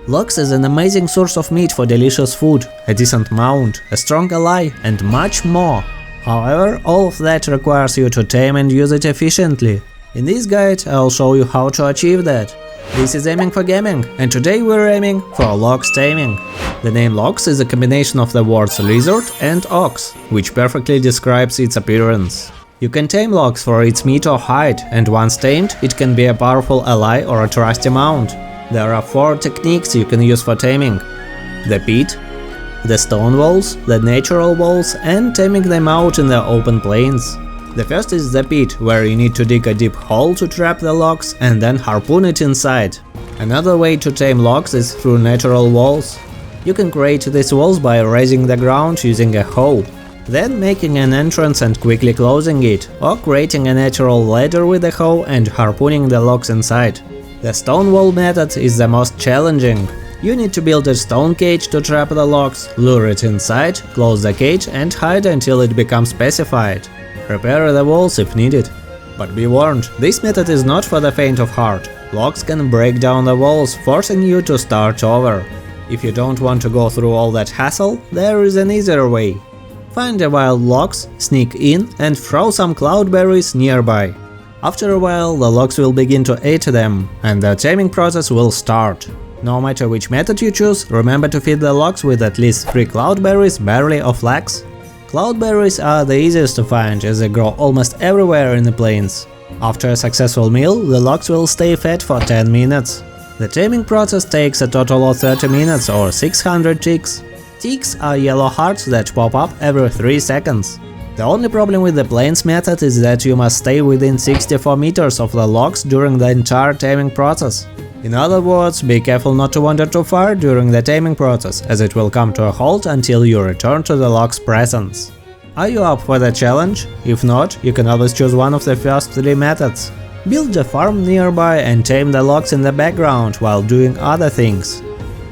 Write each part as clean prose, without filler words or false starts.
Lox is an amazing source of meat for delicious food, a decent mount, a strong ally, and much more. However, all of that requires you to tame and use it efficiently. In this guide, I'll show you how to achieve that. This is Aiming for Gaming, and today we're aiming for Lox Taming. The name Lox is a combination of the words lizard and ox, which perfectly describes its appearance. You can tame Lox for its meat or hide, and once tamed, it can be a powerful ally or a trusty mount. There are 4 techniques you can use for taming: the pit, the stone walls, the natural walls, and taming them out in the open plains. The first is the pit, where you need to dig a deep hole to trap the Lox and then harpoon it inside. Another way to tame Lox is through natural walls. You can create these walls by raising the ground using a hoe, then making an entrance and quickly closing it, or creating a natural ladder with a hoe and harpooning the Lox inside. The stone wall method is the most challenging. You need to build a stone cage to trap the Lox, lure it inside, close the cage and hide until it becomes pacified. Repair the walls if needed. But be warned, this method is not for the faint of heart. Lox can break down the walls, forcing you to start over. If you don't want to go through all that hassle, there is an easier way. Find a wild Lox, sneak in and throw some cloudberries nearby. After a while, the Lox will begin to eat them, and the taming process will start. No matter which method you choose, remember to feed the Lox with at least 3 cloudberries, barley or flax. Cloudberries are the easiest to find, as they grow almost everywhere in the plains. After a successful meal, the Lox will stay fed for 10 minutes. The taming process takes a total of 30 minutes or 600 ticks. Ticks are yellow hearts that pop up every 3 seconds. The only problem with the plains method is that you must stay within 64 meters of the Lox during the entire taming process. In other words, be careful not to wander too far during the taming process, as it will come to a halt until you return to the Lox presence. Are you up for the challenge? If not, you can always choose one of the first 3 methods. Build a farm nearby and tame the Lox in the background while doing other things.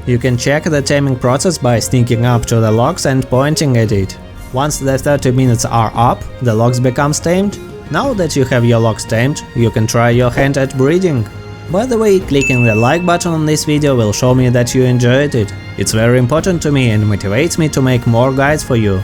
You can check the taming process by sneaking up to the Lox and pointing at it. Once the 30 minutes are up, the Lox becomes tamed. Now that you have your Lox tamed, you can try your hand at breeding. By the way, clicking the like button on this video will show me that you enjoyed it. It's very important to me and motivates me to make more guides for you.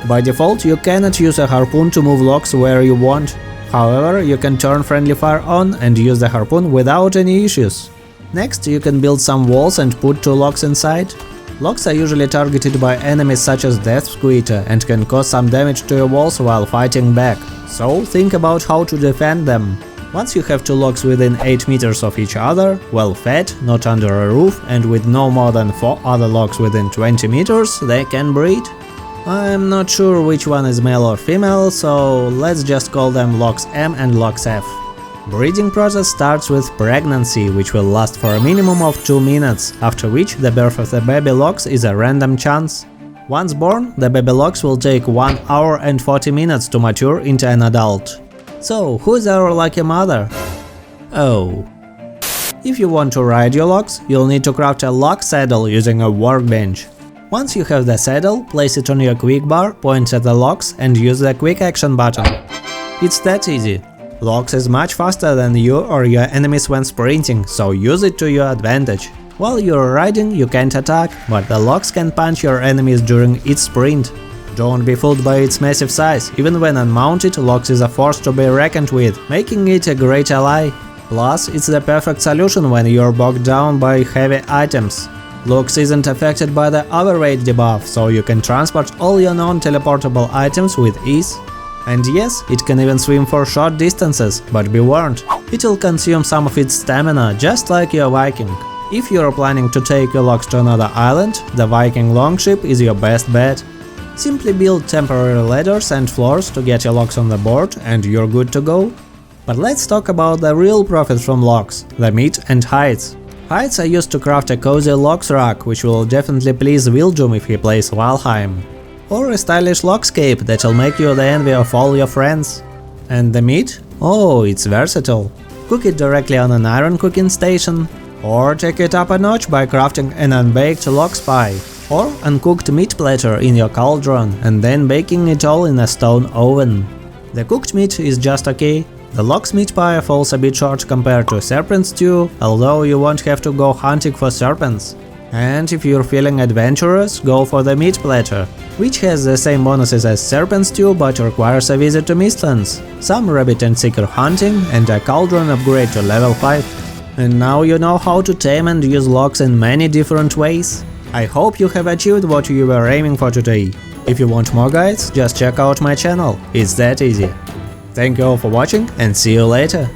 By default, you cannot use a harpoon to move Lox where you want. However, you can turn friendly fire on and use the harpoon without any issues. Next, you can build some walls and put 2 Lox inside. Lox are usually targeted by enemies such as Death Squitter and can cause some damage to your walls while fighting back, so think about how to defend them. Once you have 2 Lox within 8 meters of each other, well fed, not under a roof, and with no more than 4 other Lox within 20 meters, they can breed. I'm not sure which one is male or female, so let's just call them Lox M and Lox F. Breeding process starts with pregnancy, which will last for a minimum of 2 minutes, after which the birth of the baby Lox is a random chance. Once born, the baby Lox will take 1 hour and 40 minutes to mature into an adult. So, who is our lucky mother? Oh. If you want to ride your Lox, you'll need to craft a Lox saddle using a workbench. Once you have the saddle, place it on your quick bar, point at the Lox and use the quick action button. It's that easy. Lox is much faster than you or your enemies when sprinting, so use it to your advantage. While you're riding, you can't attack, but the Lox can punch your enemies during its sprint. Don't be fooled by its massive size. Even when unmounted, Lox is a force to be reckoned with, making it a great ally. Plus, it's the perfect solution when you're bogged down by heavy items. Lox isn't affected by the overweight debuff, so you can transport all your non-teleportable items with ease. And yes, it can even swim for short distances, but be warned, it'll consume some of its stamina, just like your Viking. If you're planning to take your Lox to another island, the Viking longship is your best bet. Simply build temporary ladders and floors to get your Lox on the board and you're good to go. But let's talk about the real profit from Lox, the meat and hides. Hides are used to craft a cozy Lox rack, which will definitely please Willjum if he plays Valheim. Or a stylish Lox cape that'll make you the envy of all your friends. And the meat? Oh, it's versatile. Cook it directly on an iron cooking station, or take it up a notch by crafting an unbaked Lox pie, or uncooked meat platter in your cauldron and then baking it all in a stone oven. The cooked meat is just okay. The Lox meat pie falls a bit short compared to serpent stew, although you won't have to go hunting for serpents. And if you're feeling adventurous, go for the meat platter, which has the same bonuses as serpent stew but requires a visit to Mistlands, some rabbit and seeker hunting, and a cauldron upgrade to level 5. And now you know how to tame and use logs in many different ways. I hope you have achieved what you were aiming for today. If you want more guides, just check out my channel, it's that easy. Thank you all for watching and see you later!